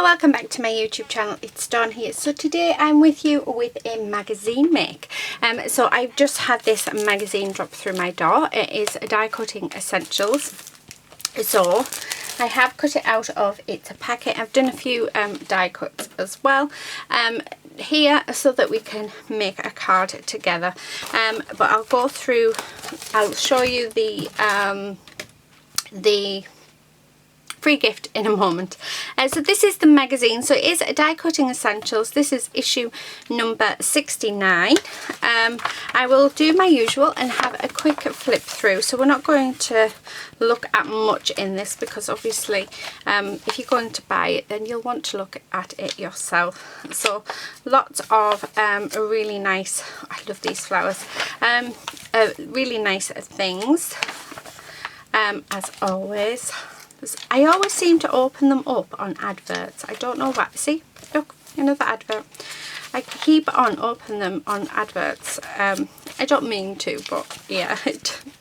welcome back to my YouTube channel. It's Dawn here. So today I'm with you with a magazine make. So I've just had this magazine drop through my door. It is Die Cutting Essentials. So I have cut it out of its packet. I've done a few die cuts as well here so that we can make a card together. But I'll go through, I'll show you the free gift in a moment. So this is the magazine. So it is Die Cutting Essentials. This is issue number 69. I will do my usual and have a quick flip through. So we're not going to look at much in this because obviously if you're going to buy it then you'll want to look at it yourself. So lots of really nice, I love these flowers, really nice things as always. I always seem to open them up on adverts. I don't know why. See, look, another advert. I keep on opening them on adverts. I don't mean to, but yeah,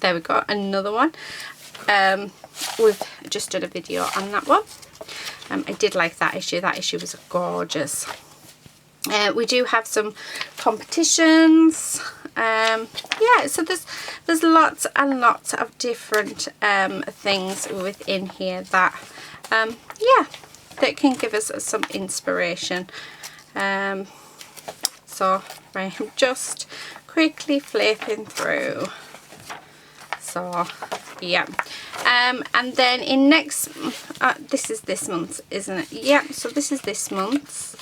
there we go, another one. We've just done a video on that one. I did like that issue. That issue was gorgeous. We do have some competitions. Yeah, so there's lots and lots of different things within here that yeah, that can give us some inspiration. So right, I'm just quickly flipping through. So yeah, and then in next this is this month, isn't it? Yeah, so this is this month's.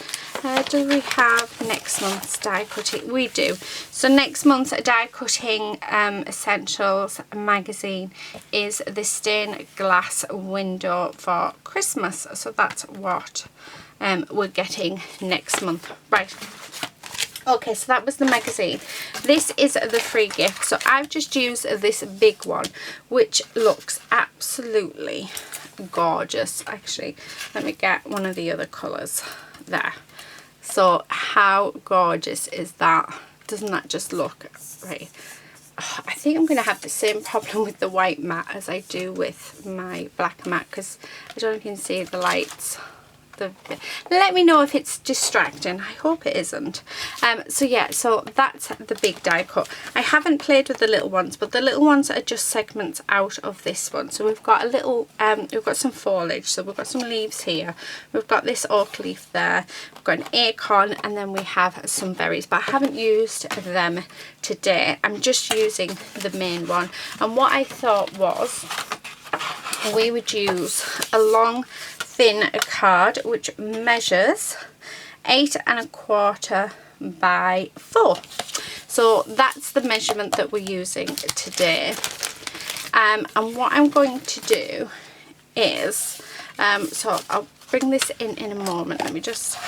Do we have next month's die cutting? We do. So next month's Die Cutting Essentials magazine is the stained glass window for Christmas. So that's what we're getting next month. Right. Okay, so that was the magazine. This is the free gift. So I've just used this big one, which looks absolutely gorgeous. Actually, let me get one of the other colours there. So how gorgeous is that? Doesn't that just look right? Oh, I think I'm going to have the same problem with the white mat as I do with my black mat, because I don't know if you can see the lights. Let me know if it's distracting. I hope it isn't. So yeah, so that's the big die cut. I haven't played with the little ones, but the little ones are just segments out of this one. So we've got a little we've got some foliage, so we've got some leaves here, we've got this oak leaf there, we've got an acorn, and then we have some berries, but I haven't used them today. I'm just using the main one. And what I thought was we would use a long thin card which measures 8 1/4 by 4. So that's the measurement that we're using today. And what I'm going to do is so I'll bring this in a moment. Let me just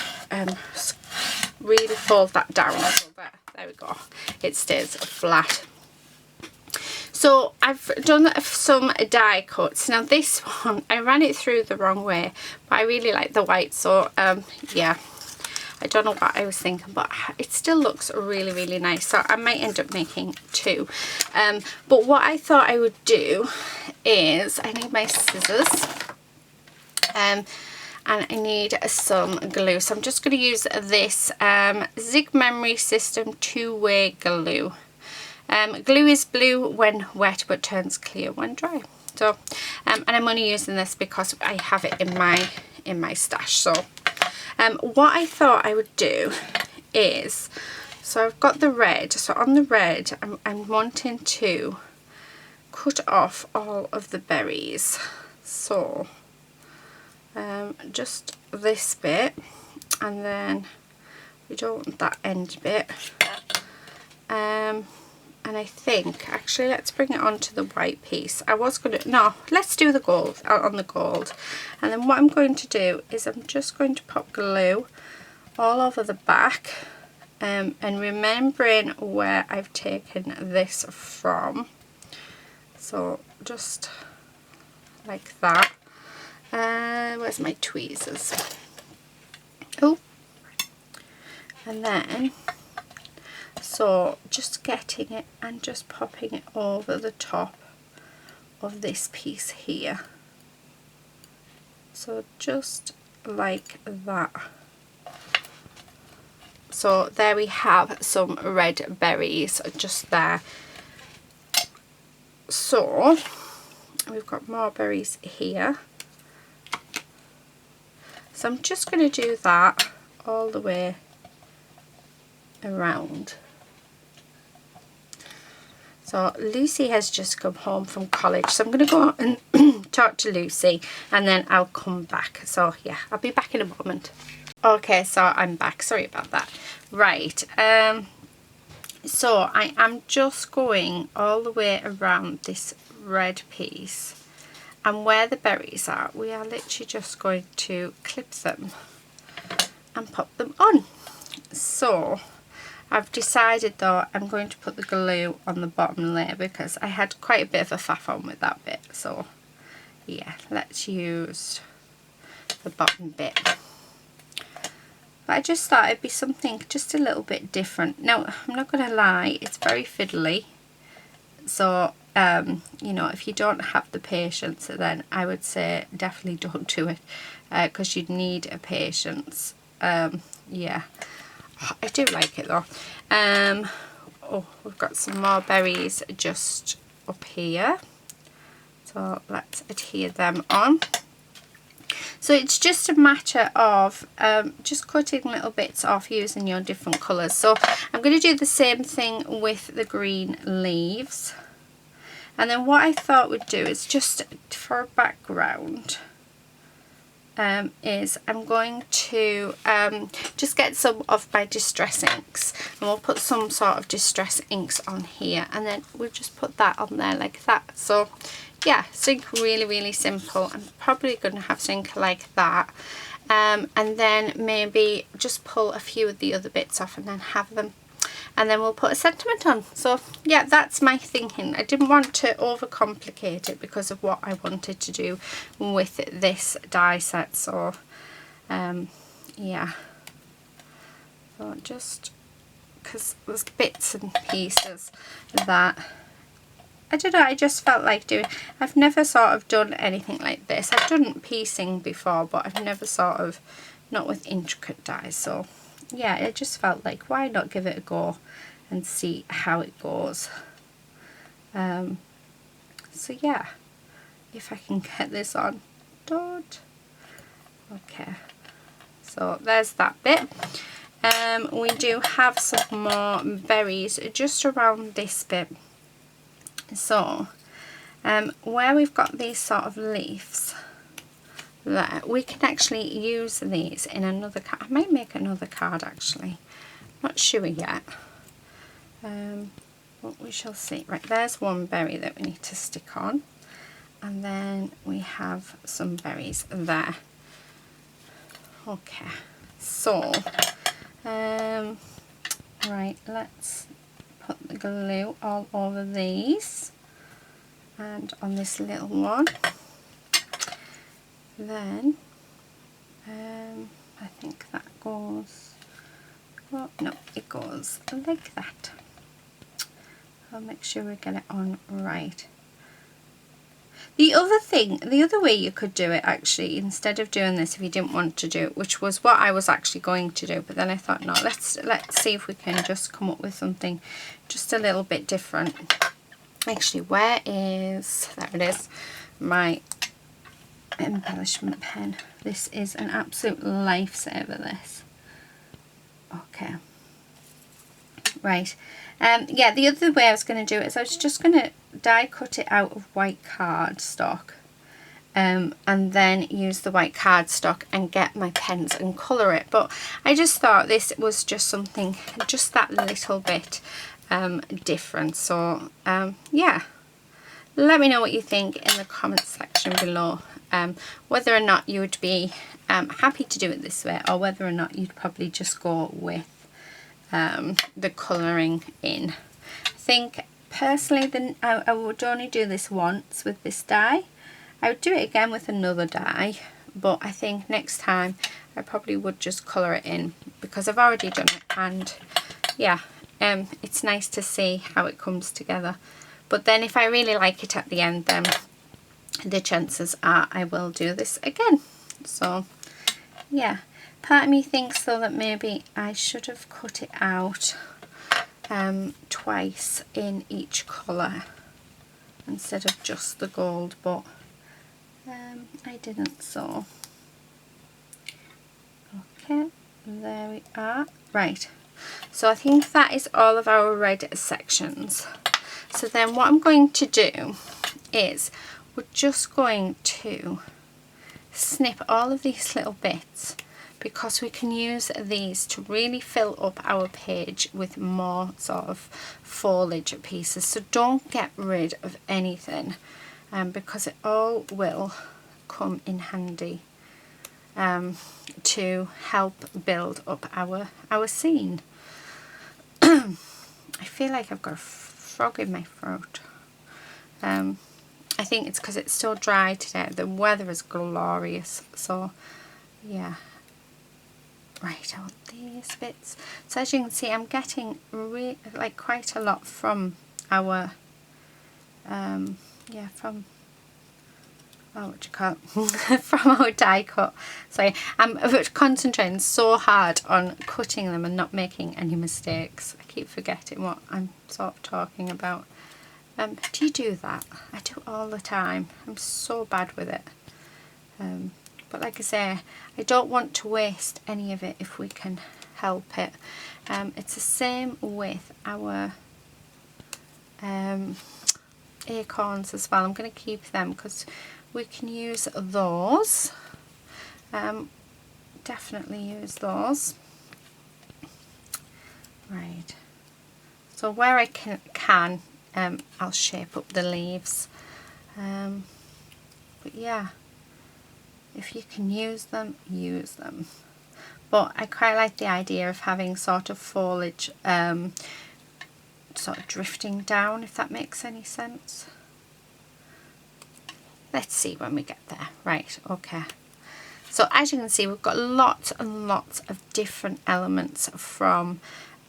really fold that down so that there we go, it stays flat. So I've done some die cuts. Now this one, I ran it through the wrong way, but I really like the white. So yeah, I don't know what I was thinking, but it still looks really, really nice. So I might end up making two. But what I thought I would do is, I need my scissors. And I need some glue. So I'm just going to use this Zig Memory System 2-way glue. Glue is blue when wet but turns clear when dry. So and I'm only using this because I have it in my stash. So what I thought I would do is, so I've got the red, so on the red I'm wanting to cut off all of the berries. So just this bit, and then we don't want that end bit. And I think, actually, let's bring it onto the white piece. I was going to, no, let's do the gold, on the gold. And then what I'm going to do is I'm just going to pop glue all over the back. And remembering where I've taken this from. So just like that. Where's my tweezers? Oh. And then, so just getting it and just popping it over the top of this piece here. So just like that. So there we have some red berries just there. So we've got more berries here. So I'm just going to do that all the way around. So Lucy has just come home from college, so I'm going to go and talk to Lucy and then I'll come back. So yeah, I'll be back in a moment. Okay, so I'm back. Sorry about that. Right, so I am just going all the way around this red piece, and where the berries are, we are literally just going to clip them and pop them on. So I've decided though I'm going to put the glue on the bottom layer because I had quite a bit of a faff on with that bit. So yeah, let's use the bottom bit. But I just thought it'd be something just a little bit different. Now, I'm not going to lie, it's very fiddly. So, you know, if you don't have the patience, then I would say definitely don't do it. Because you'd need a patience. Yeah. I do like it though. Oh, we've got some more berries just up here. So, let's adhere them on. So it's just a matter of just cutting little bits off using your different colours. So I'm going to do the same thing with the green leaves. And then what I thought we'd do is just for a background is I'm going to just get some of my distress inks. And we'll put some sort of distress inks on here. And then we'll just put that on there like that. So yeah, something really simple. I'm probably going to have something like that, and then maybe just pull a few of the other bits off and then have them, and then we'll put a sentiment on. So yeah, that's my thinking. I didn't want to overcomplicate it because of what I wanted to do with this die set. So yeah, so just because there's bits and pieces that I don't know, I just felt like doing. I've never sort of done anything like this. I've done piecing before, but I've never sort of, not with intricate dies. So yeah, it just felt like, why not give it a go and see how it goes. So yeah, if I can get this on. Don't. Okay, so there's that bit. We do have some more berries just around this bit. So where we've got these sort of leaves there, we can actually use these in another card. I might make another card actually, not sure yet, but we shall see. Right, there's one berry that we need to stick on, and then we have some berries there. Okay, so right, let's put the glue all over these and on this little one. Then I think that goes, well, no, it goes like that. I'll make sure we get it on right. The other thing, the other way you could do it actually, instead of doing this if you didn't want to do it, which was what I was actually going to do, but then I thought, no, let's see if we can just come up with something just a little bit different. Actually, where is, there it is, my embellishment pen. This is an absolute lifesaver, this. Okay. Right. Yeah, the other way I was going to do it is I was just going to die cut it out of white cardstock, and then use the white cardstock and get my pens and colour it. But I just thought this was just something, just that little bit different. So yeah, let me know what you think in the comments section below, whether or not you would be happy to do it this way, or whether or not you'd probably just go with the colouring in. I think personally I would only do this once with this die. I would do it again with another die, but I think next time I probably would just colour it in because I've already done it, and yeah, it's nice to see how it comes together. But then if I really like it at the end, then the chances are I will do this again. So yeah, part of me thinks though that maybe I should have cut it out twice in each colour instead of just the gold, but I didn't, so okay, there we are. Right, so I think that is all of our red sections. So then what I'm going to do is we're just going to snip all of these little bits, because we can use these to really fill up our page with more sort of foliage pieces. So don't get rid of anything, because it all will come in handy to help build up our scene. I feel like I've got a frog in my throat. I think it's because it's so dry today. The weather is glorious, so yeah. Right, I want these bits. So as you can see, I'm getting like quite a lot from our yeah, from what do you call it? From our die cut. So I'm concentrating so hard on cutting them and not making any mistakes. I keep forgetting what I'm sort of talking about. Do you do that? I do all the time. I'm so bad with it. But like I say, I don't want to waste any of it if we can help it. It's the same with our acorns as well. I'm going to keep them because we can use those. Definitely use those. Right. So where I can I'll shape up the leaves. But yeah, if you can use them, use them. But I quite like the idea of having sort of foliage sort of drifting down, if that makes any sense. Let's see when we get there. Right, okay. So as you can see, we've got lots and lots of different elements from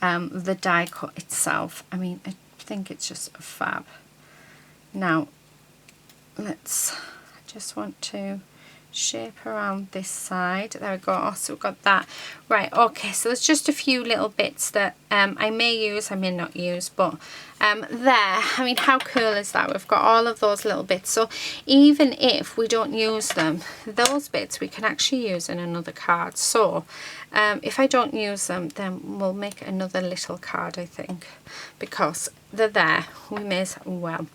the die cut itself. I mean, I think it's just fab. Now, I just want to shape around this side. There we go. So we've got that. Right, okay, so there's just a few little bits that I may use, I may not use, but there, I mean, how cool is that? We've got all of those little bits. So even if we don't use them, those bits we can actually use in another card. So if I don't use them, then we'll make another little card, I think, because they're there. We may as well.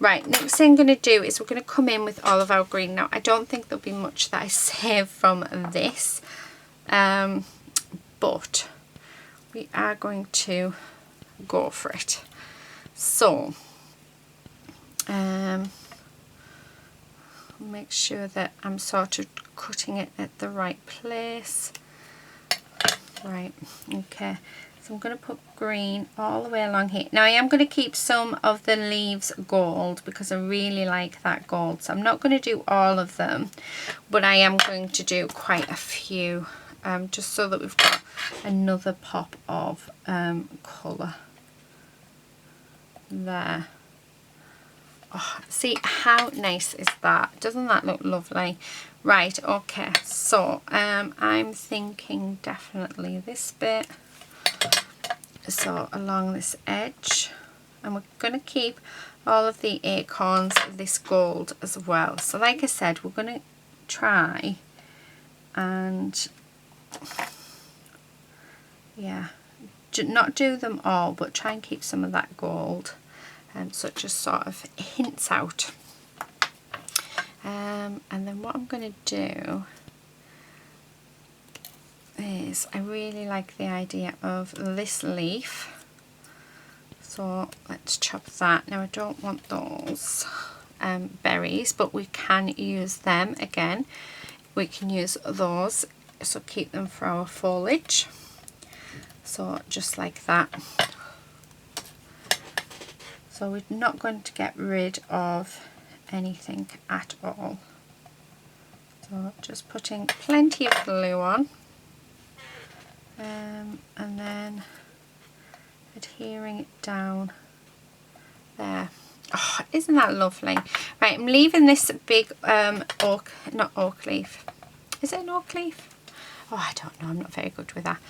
Right, next thing I'm going to do is we're going to come in with all of our green. Now, I don't think there'll be much that I save from this, but we are going to go for it. So, make sure that I'm sort of cutting it at the right place. Right, okay. So I'm going to put green all the way along here. Now I am going to keep some of the leaves gold because I really like that gold. So I'm not going to do all of them, but I am going to do quite a few, just so that we've got another pop of colour there. Oh, see how nice is that? Doesn't that look lovely? Right, okay, so I'm thinking definitely this bit, so along this edge, and we're going to keep all of the acorns of this gold as well. So like I said, we're going to try and yeah, not do them all, but try and keep some of that gold, so it just sort of hints out. And then what I'm going to do is, I really like the idea of this leaf, so let's chop that. Now I don't want those berries, but we can use them again. We can use those, so keep them for our foliage. So just like that. So we're not going to get rid of anything at all. So just putting plenty of glue on, and then adhering it down there. Oh, isn't that lovely? Right, I'm leaving this big not oak leaf. Is it an oak leaf? Oh, I don't know, I'm not very good with that.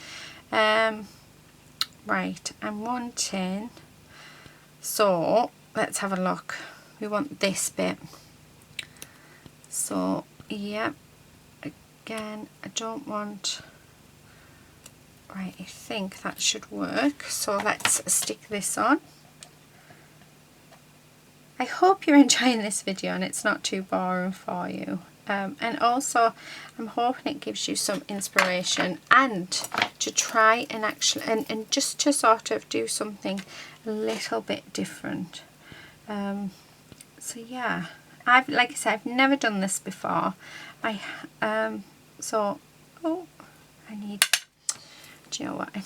Right, I'm wanting, so let's have a look. We want this bit. So, yeah, again, I don't want, right, I think that should work. So let's stick this on. I hope you're enjoying this video and it's not too boring for you. And also I'm hoping it gives you some inspiration and to try and actually and just to sort of do something a little bit different. So yeah, like I said, I've never done this before. So oh, I need, do you know what,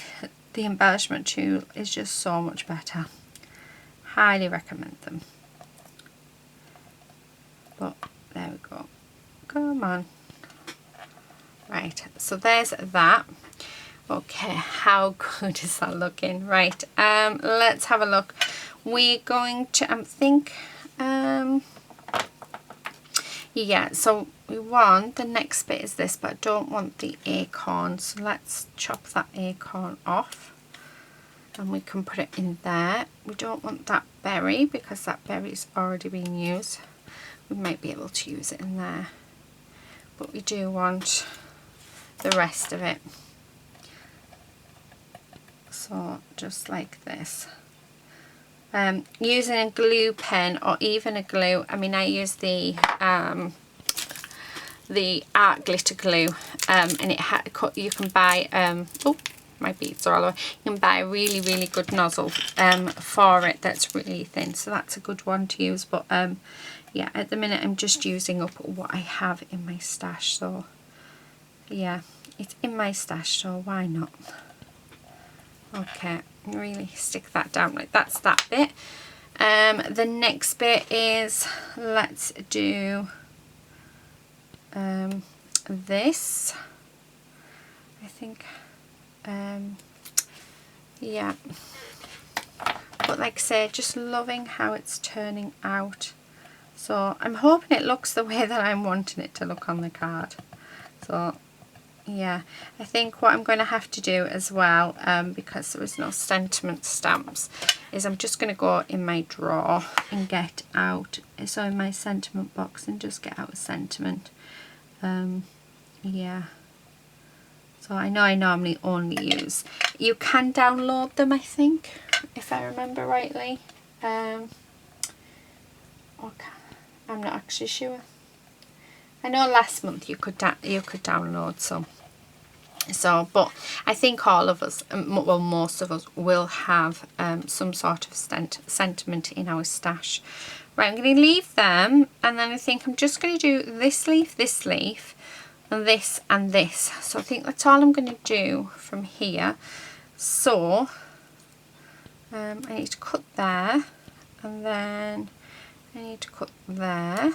the embellishment tool is just so much better. Highly recommend them. But there we go. Come on. Right, so there's that. Okay, how good is that looking? Right, let's have a look. We're going to yeah, so we want, the next bit is this, but I don't want the acorn, so let's chop that acorn off and we can put it in there. We don't want that berry because that berry's already been used. We might be able to use it in there, but we do want the rest of it. So just like this. Using a glue pen or even a glue, I mean I use the art glitter glue, and it you can buy oh, my beads are all over. You can buy a really good nozzle for it that's really thin, so that's a good one to use. But yeah, at the minute I'm just using up what I have in my stash, so yeah, it's in my stash, so why not? Okay, really stick that down. Like that's that bit. The next bit is, let's do this, I think. Yeah, but like I say, just loving how it's turning out. So I'm hoping it looks the way that I'm wanting it to look on the card. So yeah, I think what I'm going to have to do as well, because there is no sentiment stamps, is I'm just going to go in my drawer and get out, so in my sentiment box, and just get out a sentiment. Yeah, so I know I normally only use, you can download them I think, if I remember rightly. Okay, I'm not actually sure. I know last month you could download some. So, but I think all of us, well most of us, will have some sort of sentiment in our stash. Right, I'm going to leave them, and then I think I'm just going to do this leaf, and this and this. So I think that's all I'm going to do from here. So I need to cut there, and then I need to cut there,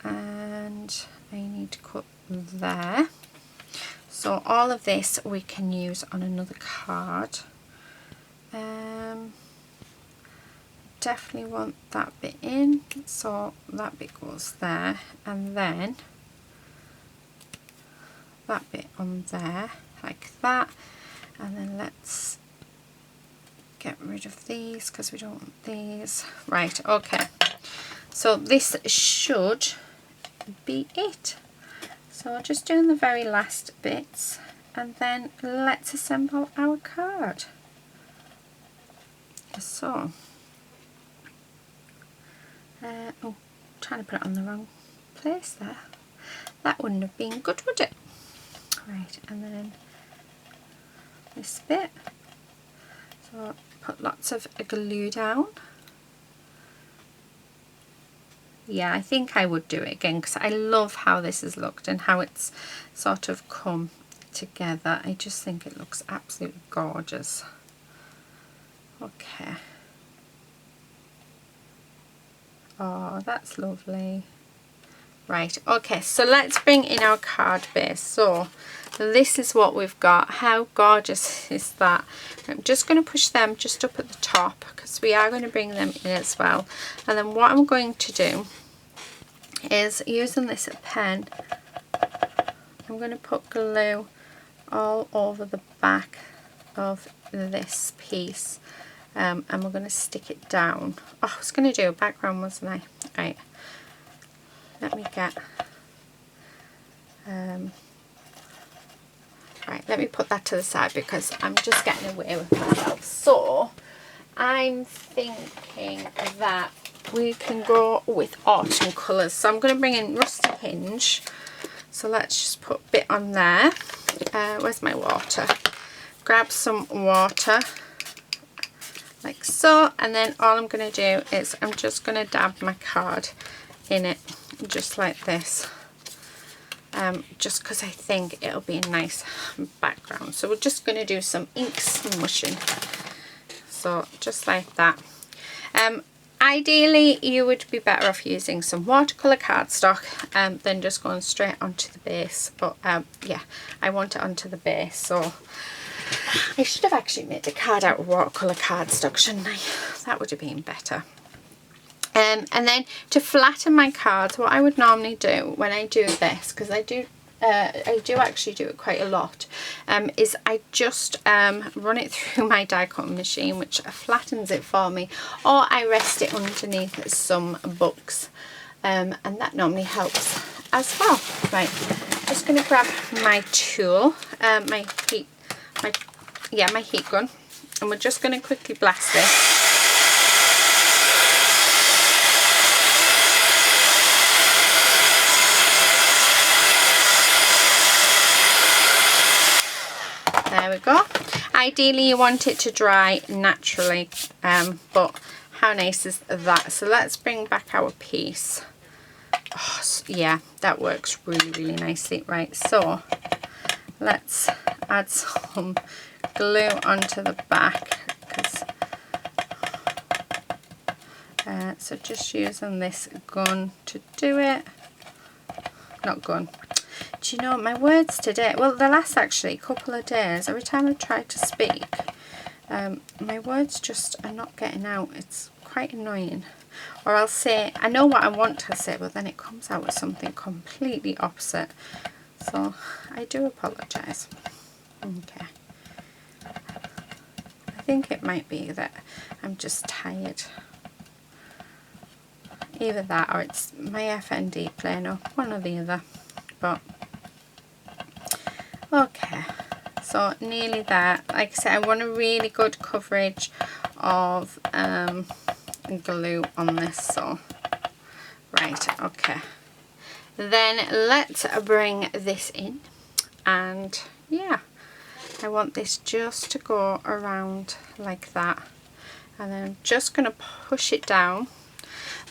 and I need to cut there. So all of this we can use on another card. Definitely want that bit in, so that bit goes there, and then that bit on there like that, and then let's get rid of these because we don't want these. Right, okay, so this should be it. So just doing the very last bits, and then let's assemble our card. So oh, trying to put it on the wrong place there. That wouldn't have been good, would it? Right, and then this bit. So put lots of glue down. Yeah, I think I would do it again because I love how this has looked and how it's sort of come together. I just think it looks absolutely gorgeous. Okay. Oh, that's lovely. Right, okay, so let's bring in our card base. So this is what we've got. How gorgeous is that? I'm just going to push them just up at the top because we are going to bring them in as well. And then what I'm going to do is, using this pen, I'm going to put glue all over the back of this piece, and we're going to stick it down. Oh, I was going to do a background, wasn't I? Right, let me get right, let me put that to the side because I'm just getting away with myself. So I'm thinking that we can go with autumn colours. So I'm going to bring in Rusty Hinge. So let's just put a bit on there. Where's my water? Grab some water like so, and then all I'm going to do is I'm just going to dab my card in it just like this, just because I think it'll be a nice background. So we're just going to do some ink smushing, so just like that. Ideally you would be better off using some watercolour cardstock than just going straight onto the base, but yeah, I want it onto the base, so I should have actually made the card out of watercolour cardstock, shouldn't I? That would have been better. And then to flatten my cards, what I would normally do when I do this, because I do actually do it quite a lot, is I just run it through my die cutting machine, which flattens it for me, or I rest it underneath some books, and that normally helps as well. Right, just going to grab my tool, my heat gun, and we're just going to quickly blast this. There we go. Ideally you want it to dry naturally, but how nice is that? So let's bring back our piece. Oh, yeah, that works really nicely. Right, so let's add some glue onto the back, so just using this gun to do it. Not gun. Do you know, my words today, well, the last actually couple of days, every time I try to speak, my words just are not getting out. It's quite annoying. Or I'll say, I know what I want to say, but then it comes out with something completely opposite. So I do apologise. Okay. I think it might be that I'm just tired. Either that or it's my FND playing up, one or the other. But okay, so nearly there. Like I said, I want a really good coverage of glue on this. So right, okay, then let's bring this in, and yeah, I want this just to go around like that, and then I'm just going to push it down.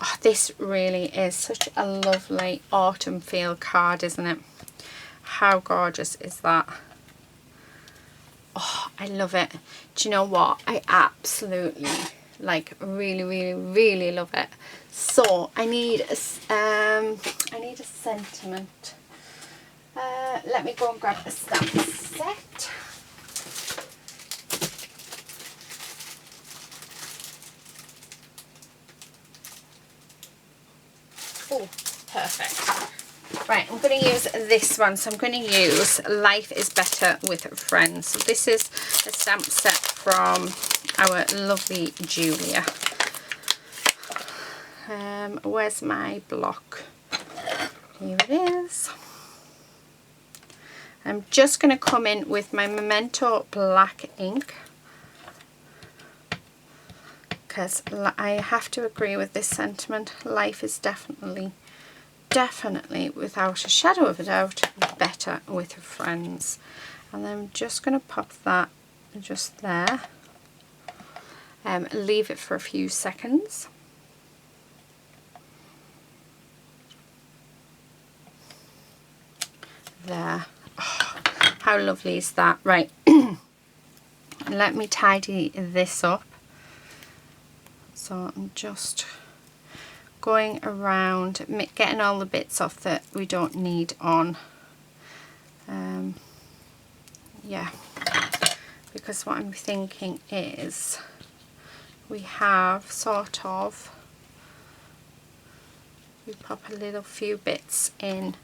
Oh, this really is such a lovely autumn feel card, isn't it? How gorgeous is that? Oh, I love it. Do you know what? I absolutely, like, really love it. So I need a sentiment. Let me go and grab the stamp set. Oh, perfect. Right, I'm going to use this one. So I'm going to use Life is Better with Friends. So this is a stamp set from our lovely Julia. Where's my block? Here it is. I'm just going to come in with my Memento black ink, because I have to agree with this sentiment. Life is definitely, without a shadow of a doubt, better with friends. And then I'm just going to pop that just there, leave it for a few seconds. There. Oh, how lovely is that? Right, let me tidy this up. So I'm just going around, getting all the bits off that we don't need on. Yeah, because what I'm thinking is we have sort of, we pop a little few bits in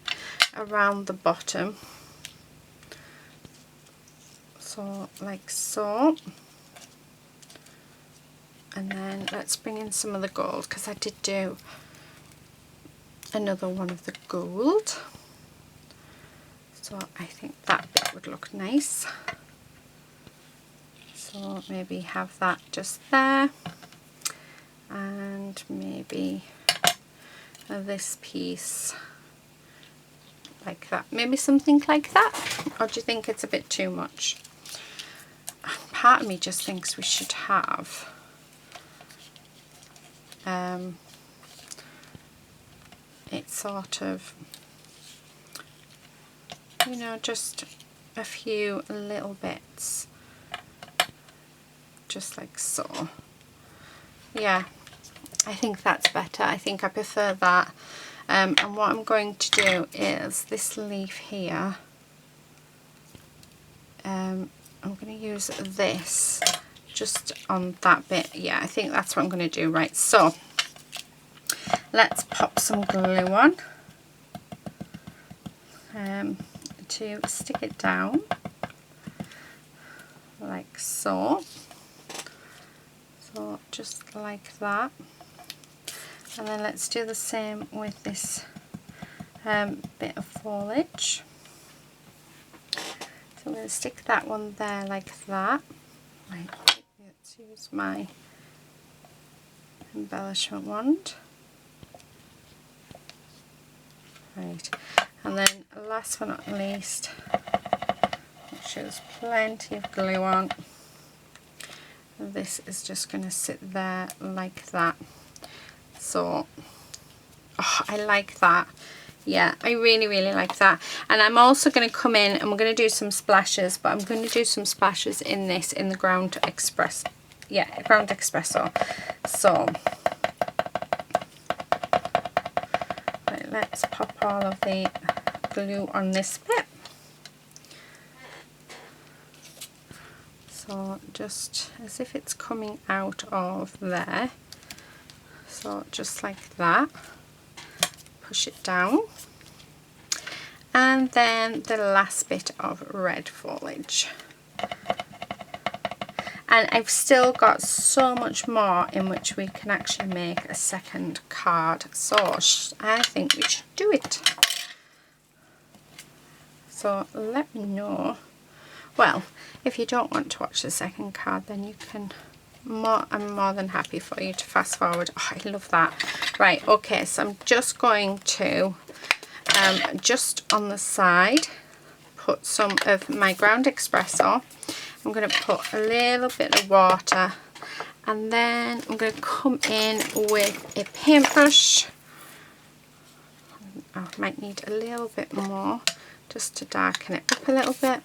around the bottom, So like so. And then let's bring in some of the gold, because I did do another one of the gold. So I think that bit would look nice. So maybe have that just there. And maybe this piece like that. Maybe something like that. Or do you think it's a bit too much? Part of me just thinks we should have it's sort of, you know, just a few little bits, just like so. Yeah, I think that's better. I think I prefer that. And what I'm going to do is this leaf here, I'm going to use this just on that bit. Yeah, I think that's what I'm going to do. Right, so let's pop some glue on to stick it down like so. So just like that. And then let's do the same with this bit of foliage. So I'm going to stick that one there like that. Right, let's use my embellishment wand. Right, and then last but not least, make sure there's plenty of glue on. This is just going to sit there like that. So, oh, I like that. Yeah, I really like that. And I'm also going to come in and we're going to do some splashes, but I'm going to do some splashes in this, in the ground espresso. Yeah, ground espresso. So, right, let's pop all of the glue on this bit. So just as if it's coming out of there. So just like that. Push it down. And then the last bit of red foliage. And I've still got so much more in which we can actually make a second card. So I think we should do it. So let me know. Well, if you don't want to watch the second card, then you can, I'm more than happy for you to fast forward. Oh, I love that. Right, okay, so I'm just going to, just on the side, put some of my ground espresso. I'm going to put a little bit of water, and then I'm going to come in with a paintbrush. I might need a little bit more just to darken it up a little bit.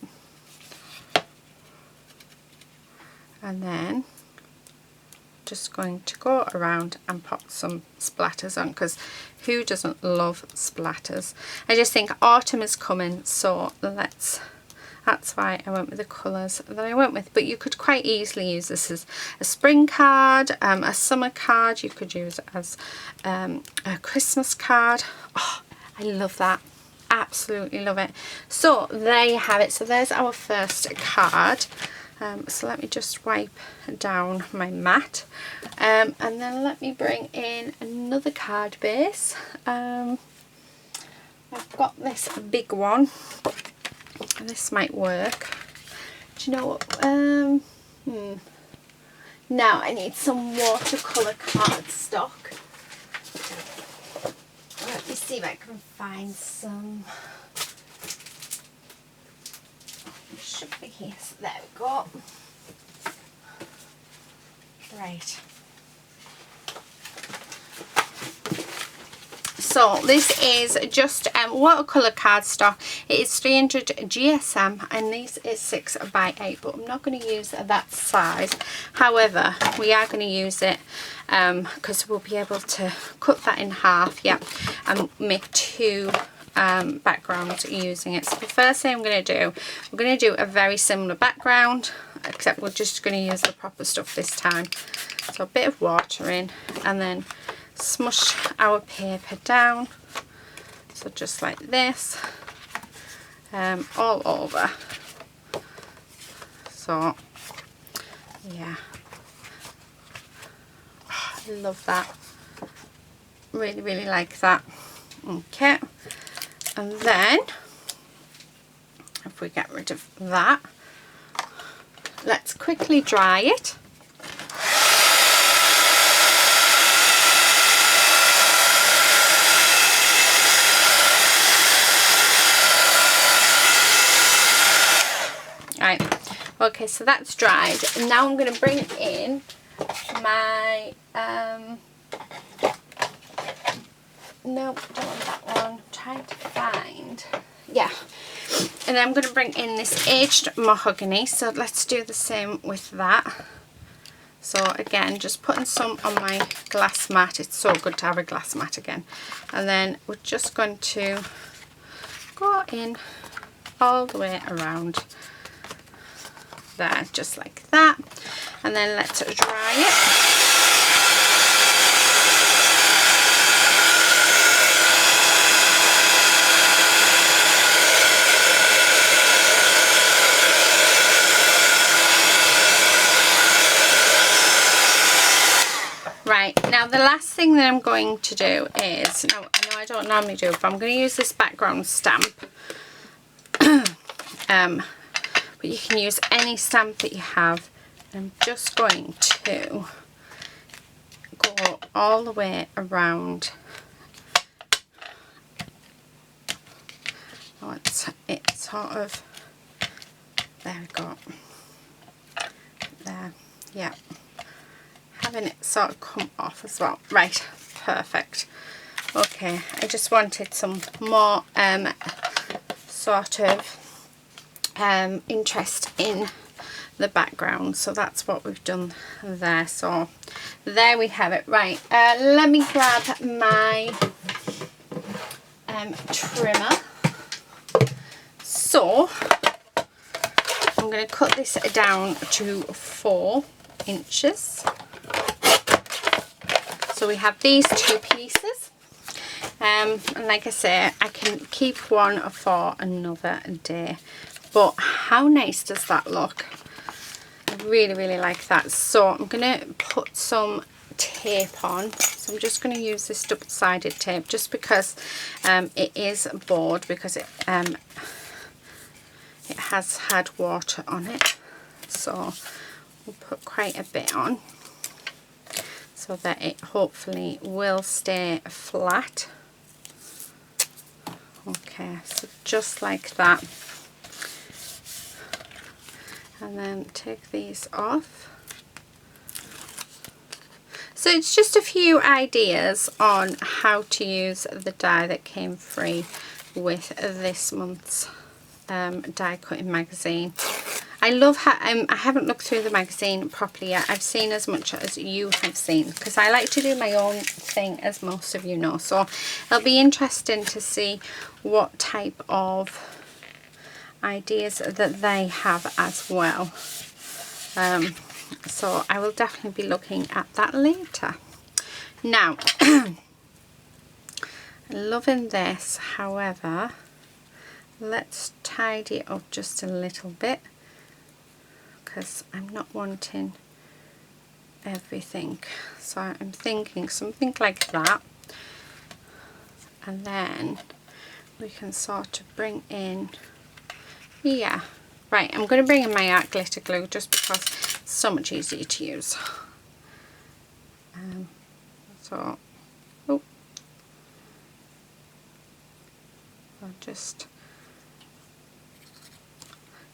And then just going to go around and pop some splatters on, because who doesn't love splatters? I just think autumn is coming, so that's why I went with the colours that I went with. But you could quite easily use this as a spring card, a summer card. You could use it as a Christmas card. Oh, I love that. Absolutely love it. So there you have it. So there's our first card. So let me just wipe down my mat, and then let me bring in another card base. I've got this big one. This might work. Do you know what? Now I need some watercolour cardstock. Let me see if I can find some. Should be here. So there we go. Right. So this is just watercolour cardstock. It is 300 GSM and this is 6 by 8, but I'm not going to use that size. However, we are going to use it because we'll be able to cut that in half, yeah, and make 2 backgrounds using it. So the first thing I'm going to do, we're going to do a very similar background, except we're just going to use the proper stuff this time. So a bit of water in, and then smush our paper down, so just like this, all over. So yeah, oh, I love that. Really, really like that. Okay, and then if we get rid of that, let's quickly dry it. Right, okay, so that's dried. And now I'm going to bring in my, no, don't want that one. I'm trying to find, yeah. And then I'm going to bring in this aged mahogany. So let's do the same with that. So again, just putting some on my glass mat. It's so good to have a glass mat again. And then we're just going to go in all the way around there, just like that. And then let's dry it. Right, now the last thing that I'm going to do is, now I know I don't normally do it, but I'm going to use this background stamp. But you can use any stamp that you have. I'm just going to go all the way around. Oh, it's sort of, there we go. There, yeah. Having it sort of come off as well. Right, perfect. Okay, I just wanted some more sort of interest in the background, so that's what we've done there. So there we have it. Right, let me grab my trimmer. So I'm going to cut this down to 4 inches. So we have these 2 pieces, and like I say, I can keep one for another day, but how nice does that look? I really, really like that. So I'm going to put some tape on. So I'm just going to use this double-sided tape just because it is board, because it has had water on it. So we'll put quite a bit on, so that it hopefully will stay flat. Okay, so just like that. And then take these off. So it's just a few ideas on how to use the die that came free with this month's die cutting magazine. I love how I haven't looked through the magazine properly yet. I've seen as much as you have seen, because I like to do my own thing, as most of you know. So it'll be interesting to see what type of ideas that they have as well. So I will definitely be looking at that later. Now, loving this, however, let's tidy it up just a little bit, because I'm not wanting everything. So I'm thinking something like that, and then we can sort of bring in, yeah, right, I'm going to bring in my art glitter glue just because it's so much easier to use. So, oh, I'll just,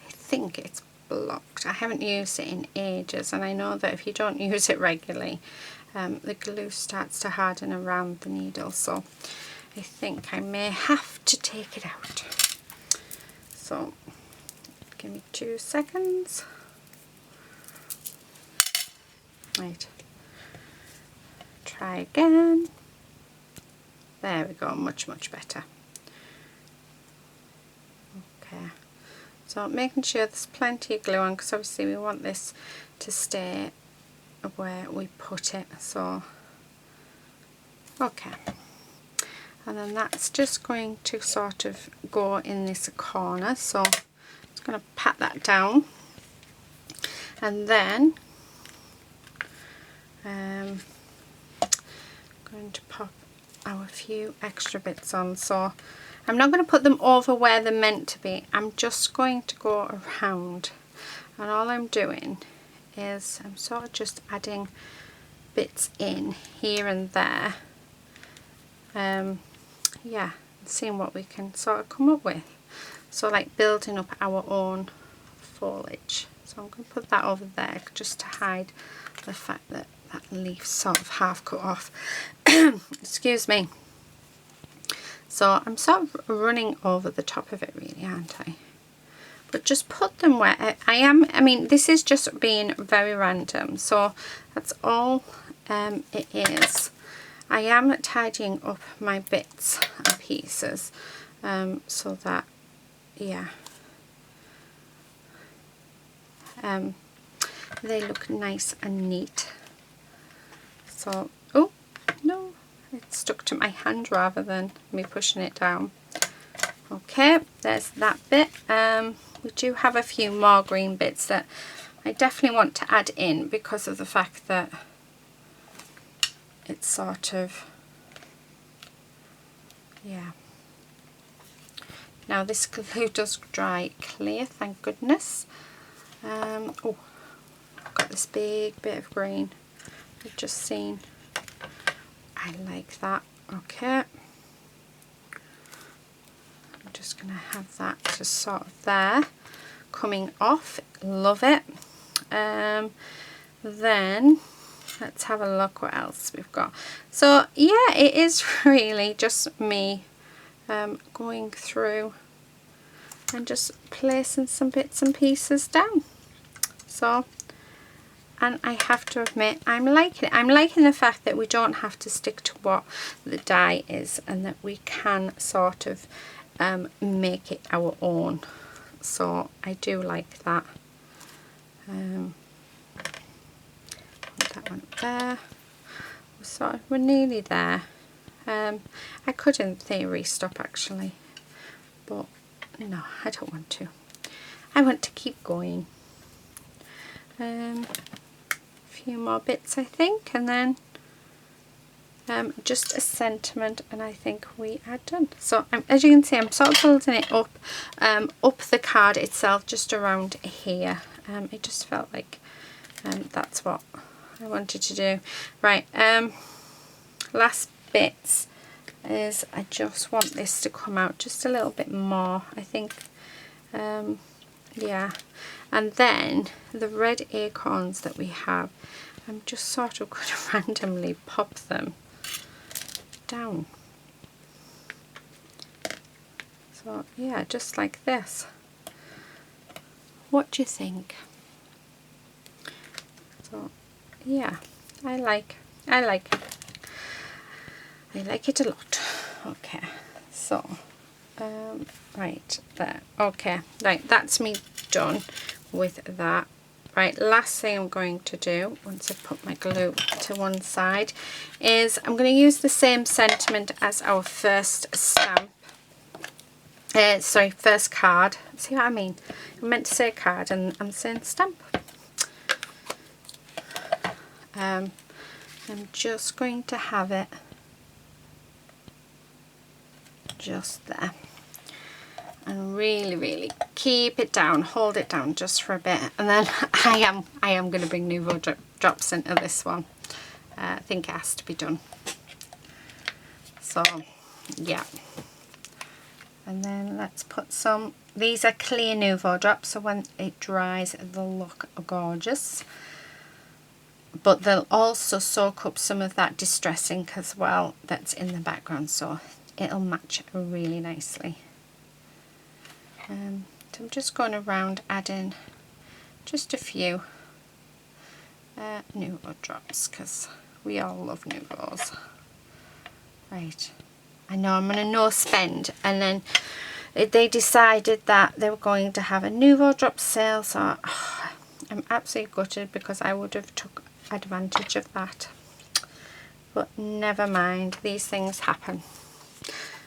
I think it's blocked. I haven't used it in ages, and I know that if you don't use it regularly, the glue starts to harden around the needle, so I think I may have to take it out. So give me 2 seconds. Right, try again. There we go, much better. Okay, so making sure there's plenty of glue on, because obviously we want this to stay where we put it. So okay, and then that's just going to sort of go in this corner, so I'm just going to pat that down And then I'm going to pop our few extra bits on. So I'm not going to put them over where they're meant to be. I'm just going to go around, and all I'm doing is I'm sort of just adding bits in here and there. Yeah, seeing what we can sort of come up with. So like building up our own foliage. So I'm going to put that over there just to hide the fact that that leaf's sort of half cut off. Excuse me. So I'm sort of running over the top of it really, aren't I? But just put them where I am. I mean, this is just being very random. So that's all it is. I am tidying up my bits and pieces so that, yeah, they look nice and neat. So, oh no, it stuck to my hand rather than me pushing it down. Okay, there's that bit. We do have a few more green bits that I definitely want to add in because of the fact that it's sort of, yeah. Now this glue does dry clear, thank goodness. Oh, I've got this big bit of green I've just seen. I like that. Okay. I'm just going to have that just sort of there, coming off. Love it. Then let's have a look what else we've got. So yeah, it is really just me going through and just placing some bits and pieces down. So, and I have to admit, I'm liking it. I'm liking the fact that we don't have to stick to what the die is and that we can sort of make it our own. So I do like that. Put that one up there. So we're nearly there. I could in theory stop actually, but no, I don't want to. I want to keep going. A few more bits I think, and then just a sentiment, and I think we are done. So as you can see, I'm sort of building it up the card itself, just around here. It just felt like that's what I wanted to do. Right, last bits is I just want this to come out just a little bit more, I think. Yeah, and then the red acorns that we have, I'm just sort of going to randomly pop them down. So yeah, just like this. What do you think? So yeah, I like it a lot. Okay, so right there. Okay, right, that's me done with that. Right, last thing I'm going to do once I've put my glue to one side is I'm going to use the same sentiment as our first stamp. Sorry, first card. See what I mean? I meant to say card and I'm saying stamp. I'm just going to have it just there. And really keep it down, hold it down just for a bit, and then I am going to bring Nouveau drops into this one. I think it has to be done. So yeah, and then let's put some. These are clear Nouveau drops, so when it dries they'll look gorgeous, but they'll also soak up some of that distress ink as well that's in the background, so it'll match really nicely. So I'm just going around adding just a few Nouveau drops because we all love Nouveaus. Right, I know I'm going to no spend, and then they decided that they were going to have a Nouveau drop sale, so I'm absolutely gutted because I would have took advantage of that, but never mind, these things happen,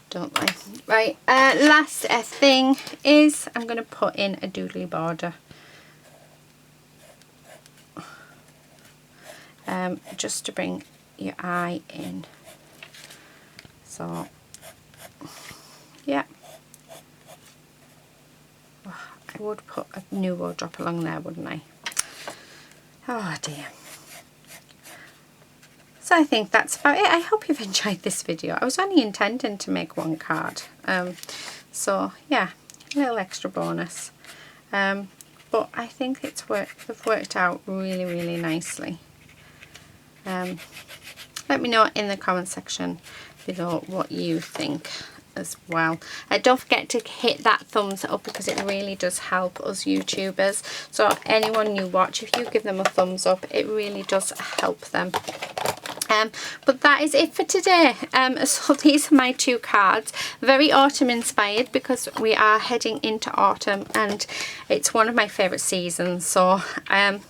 don't they? Right, last thing is I'm going to put in a doodly border. just to bring your eye in. So yeah, oh, I would put a nuvo drop along there, wouldn't I? Oh dear. So I think that's about it. I hope you've enjoyed this video. I was only intending to make one card, so yeah, a little extra bonus, but I think they've worked out really nicely. Let me know in the comment section below what you think as well. Don't forget to hit that thumbs up, because it really does help us YouTubers. So anyone you watch, if you give them a thumbs up, it really does help them. But that is it for today. So these are my 2 cards, very autumn inspired, because we are heading into autumn and it's one of my favorite seasons. So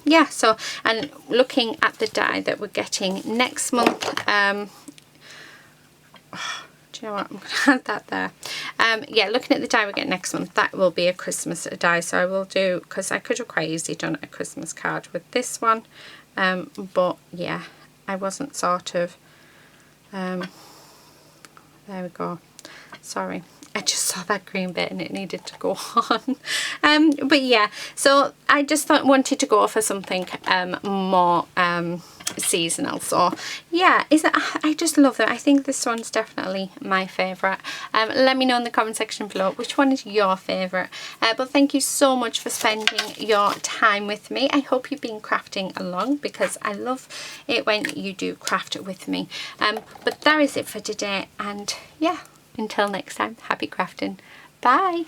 yeah, so, and looking at the die that we're getting next month, do you know what, I'm gonna add that there. Yeah, looking at the die we get next month, that will be a Christmas die. So I will do, because I could have quite easily done a Christmas card with this one, but yeah, I wasn't sort of, there we go, sorry, I just saw that green bit and it needed to go on. But yeah, so I just wanted to go for something more seasonal. So yeah, I just love them. I think this one's definitely my favourite. Let me know in the comment section below which one is your favourite. But thank you so much for spending your time with me. I hope you've been crafting along, because I love it when you do craft with me. But that is it for today, and yeah, until next time, happy crafting. Bye.